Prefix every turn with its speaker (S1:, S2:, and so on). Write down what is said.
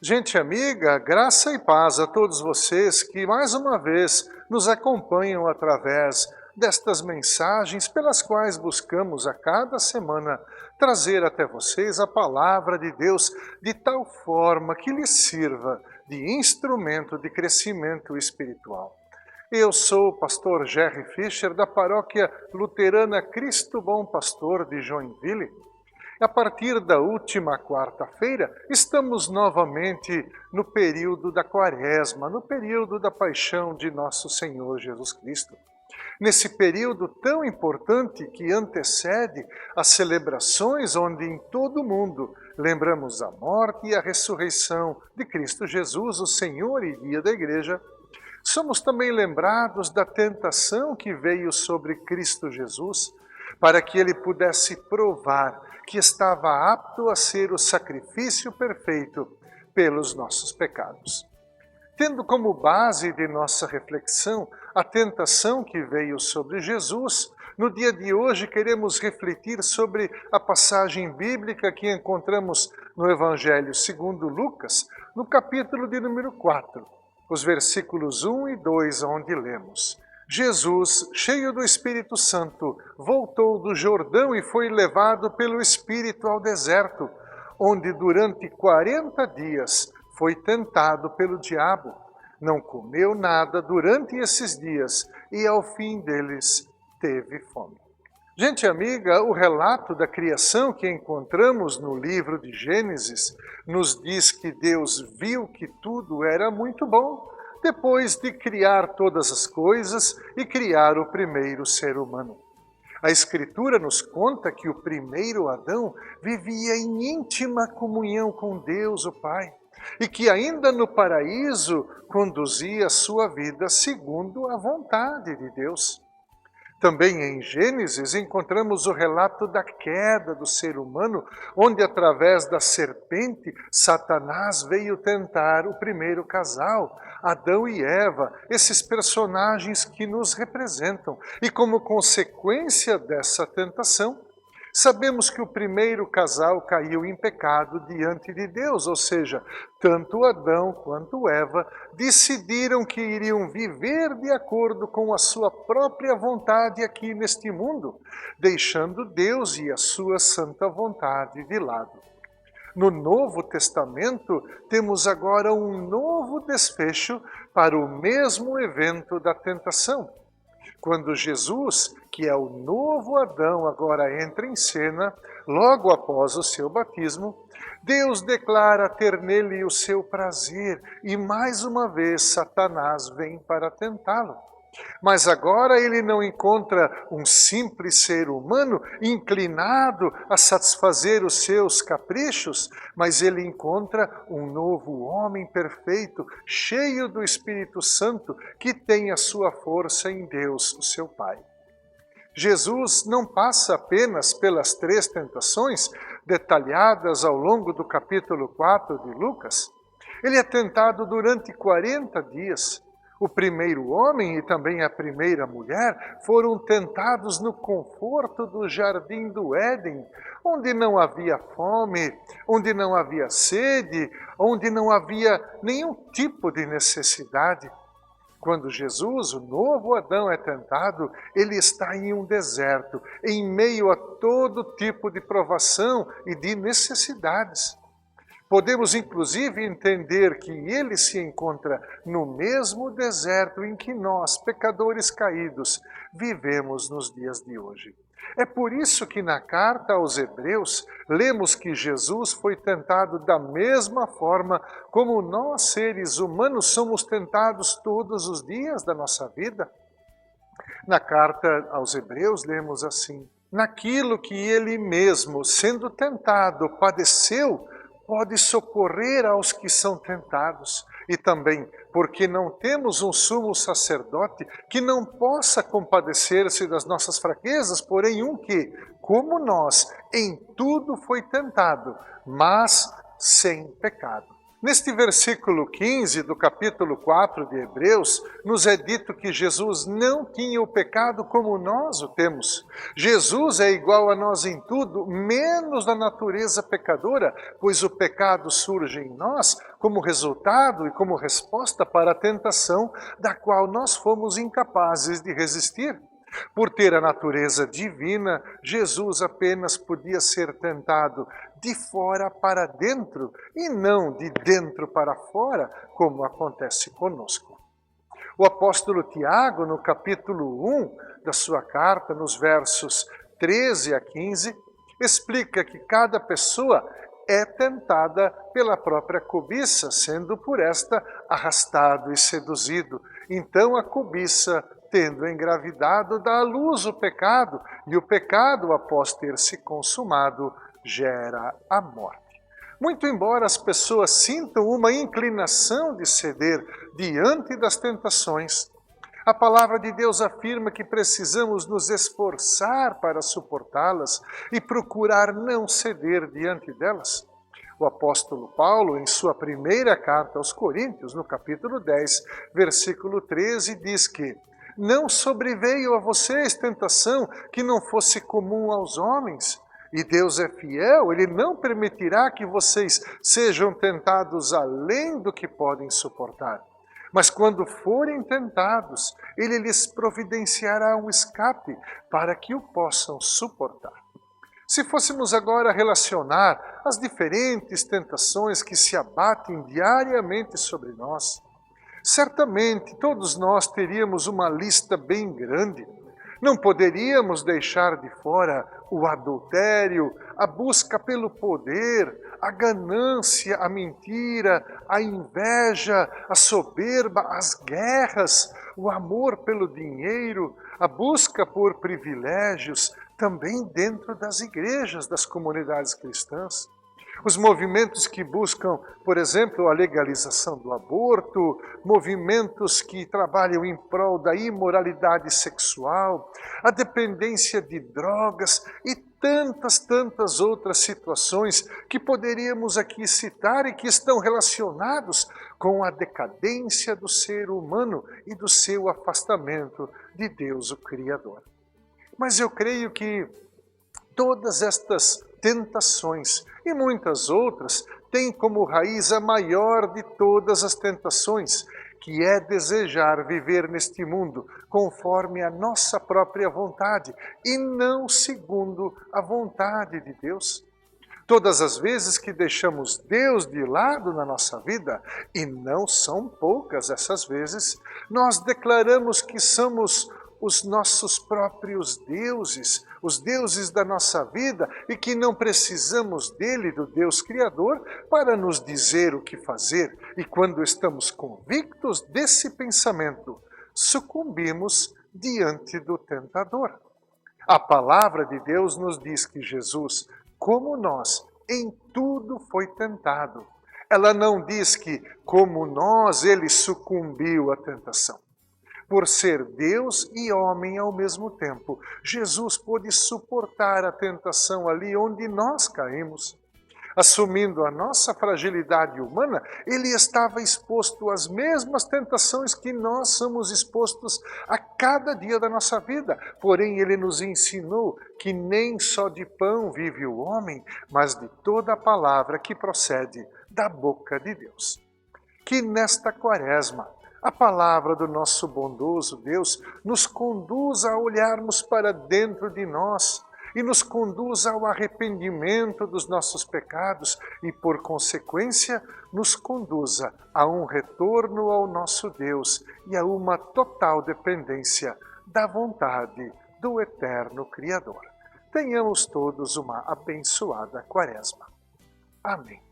S1: Gente amiga, graça e paz a todos vocês que mais uma vez nos acompanham através destas mensagens pelas quais buscamos a cada semana trazer até vocês a palavra de Deus de tal forma que lhes sirva de instrumento de crescimento espiritual. Eu sou o pastor Jerry Fischer da paróquia luterana Cristo Bom Pastor de Joinville. A partir da última quarta-feira, estamos novamente no período da Quaresma, no período da paixão de nosso Senhor Jesus Cristo. Nesse período tão importante que antecede as celebrações onde em todo o mundo lembramos a morte e a ressurreição de Cristo Jesus, o Senhor e guia da Igreja, somos também lembrados da tentação que veio sobre Cristo Jesus para que ele pudesse provar que estava apto a ser o sacrifício perfeito pelos nossos pecados. Tendo como base de nossa reflexão a tentação que veio sobre Jesus, no dia de hoje queremos refletir sobre a passagem bíblica que encontramos no Evangelho segundo Lucas, no capítulo de número 4, os versículos 1 e 2, onde lemos: Jesus, cheio do Espírito Santo, voltou do Jordão e foi levado pelo Espírito ao deserto, onde durante 40 dias foi tentado pelo diabo. Não comeu nada durante esses dias e ao fim deles teve fome. Gente amiga, o relato da criação que encontramos no livro de Gênesis nos diz que Deus viu que tudo era muito bom, depois de criar todas as coisas e criar o primeiro ser humano. A Escritura nos conta que o primeiro Adão vivia em íntima comunhão com Deus, o Pai, e que ainda no paraíso conduzia a sua vida segundo a vontade de Deus. Também em Gênesis encontramos o relato da queda do ser humano, onde através da serpente, Satanás veio tentar o primeiro casal, Adão e Eva, esses personagens que nos representam. E como consequência dessa tentação, sabemos que o primeiro casal caiu em pecado diante de Deus, ou seja, tanto Adão quanto Eva decidiram que iriam viver de acordo com a sua própria vontade aqui neste mundo, deixando Deus e a sua santa vontade de lado. No Novo Testamento, temos agora um novo desfecho para o mesmo evento da tentação. Quando Jesus, que é o novo Adão, agora entra em cena, logo após o seu batismo, Deus declara ter nele o seu prazer e mais uma vez Satanás vem para tentá-lo. Mas agora ele não encontra um simples ser humano inclinado a satisfazer os seus caprichos, mas ele encontra um novo homem perfeito, cheio do Espírito Santo, que tem a sua força em Deus, o seu Pai. Jesus não passa apenas pelas 3 tentações detalhadas ao longo do capítulo 4 de Lucas. Ele é tentado durante 40 dias. O primeiro homem e também a primeira mulher foram tentados no conforto do jardim do Éden, onde não havia fome, onde não havia sede, onde não havia nenhum tipo de necessidade. Quando Jesus, o novo Adão, é tentado, ele está em um deserto, em meio a todo tipo de provação e de necessidades. Podemos, inclusive, entender que ele se encontra no mesmo deserto em que nós, pecadores caídos, vivemos nos dias de hoje. É por isso que na carta aos Hebreus, lemos que Jesus foi tentado da mesma forma como nós, seres humanos, somos tentados todos os dias da nossa vida. Na carta aos Hebreus, lemos assim: naquilo que ele mesmo, sendo tentado, padeceu, pode socorrer aos que são tentados. E também porque não temos um sumo sacerdote que não possa compadecer-se das nossas fraquezas, porém um que, como nós, em tudo foi tentado, mas sem pecado. Neste versículo 15 do capítulo 4 de Hebreus, nos é dito que Jesus não tinha o pecado como nós o temos. Jesus é igual a nós em tudo, menos na natureza pecadora, pois o pecado surge em nós como resultado e como resposta para a tentação da qual nós fomos incapazes de resistir. Por ter a natureza divina, Jesus apenas podia ser tentado de fora para dentro e não de dentro para fora, como acontece conosco. O apóstolo Tiago, no capítulo 1 da sua carta, nos versos 13 a 15, explica que cada pessoa é tentada pela própria cobiça, sendo por esta arrastado e seduzido. Então a cobiça, tendo engravidado, dá à luz o pecado, e o pecado, após ter se consumado, gera a morte. Muito embora as pessoas sintam uma inclinação de ceder diante das tentações, a palavra de Deus afirma que precisamos nos esforçar para suportá-las e procurar não ceder diante delas. O apóstolo Paulo, em sua primeira carta aos Coríntios, no capítulo 10, versículo 13, diz que não sobreveio a vocês tentação que não fosse comum aos homens. E Deus é fiel, Ele não permitirá que vocês sejam tentados além do que podem suportar. Mas quando forem tentados, Ele lhes providenciará um escape para que o possam suportar. Se fôssemos agora relacionar as diferentes tentações que se abatem diariamente sobre nós, certamente todos nós teríamos uma lista bem grande. Não poderíamos deixar de fora o adultério, a busca pelo poder, a ganância, a mentira, a inveja, a soberba, as guerras, o amor pelo dinheiro, a busca por privilégios, também dentro das igrejas, das comunidades cristãs. Os movimentos que buscam, por exemplo, a legalização do aborto, movimentos que trabalham em prol da imoralidade sexual, a dependência de drogas e tantas outras situações que poderíamos aqui citar e que estão relacionados com a decadência do ser humano e do seu afastamento de Deus, o Criador. Mas eu creio que todas estas tentações e muitas outras têm como raiz a maior de todas as tentações, que é desejar viver neste mundo conforme a nossa própria vontade e não segundo a vontade de Deus. Todas as vezes que deixamos Deus de lado na nossa vida, e não são poucas essas vezes, nós declaramos que somos os nossos próprios deuses, os deuses da nossa vida, e que não precisamos dele, do Deus Criador, para nos dizer o que fazer. E quando estamos convictos desse pensamento, sucumbimos diante do tentador. A palavra de Deus nos diz que Jesus, como nós, em tudo foi tentado. Ela não diz que, como nós, ele sucumbiu à tentação. Por ser Deus e homem ao mesmo tempo, Jesus pôde suportar a tentação ali onde nós caímos. Assumindo a nossa fragilidade humana, ele estava exposto às mesmas tentações que nós somos expostos a cada dia da nossa vida. Porém, ele nos ensinou que nem só de pão vive o homem, mas de toda a palavra que procede da boca de Deus. Que nesta quaresma, a palavra do nosso bondoso Deus nos conduza a olharmos para dentro de nós e nos conduza ao arrependimento dos nossos pecados e, por consequência, nos conduza a um retorno ao nosso Deus e a uma total dependência da vontade do eterno Criador. Tenhamos todos uma abençoada quaresma. Amém.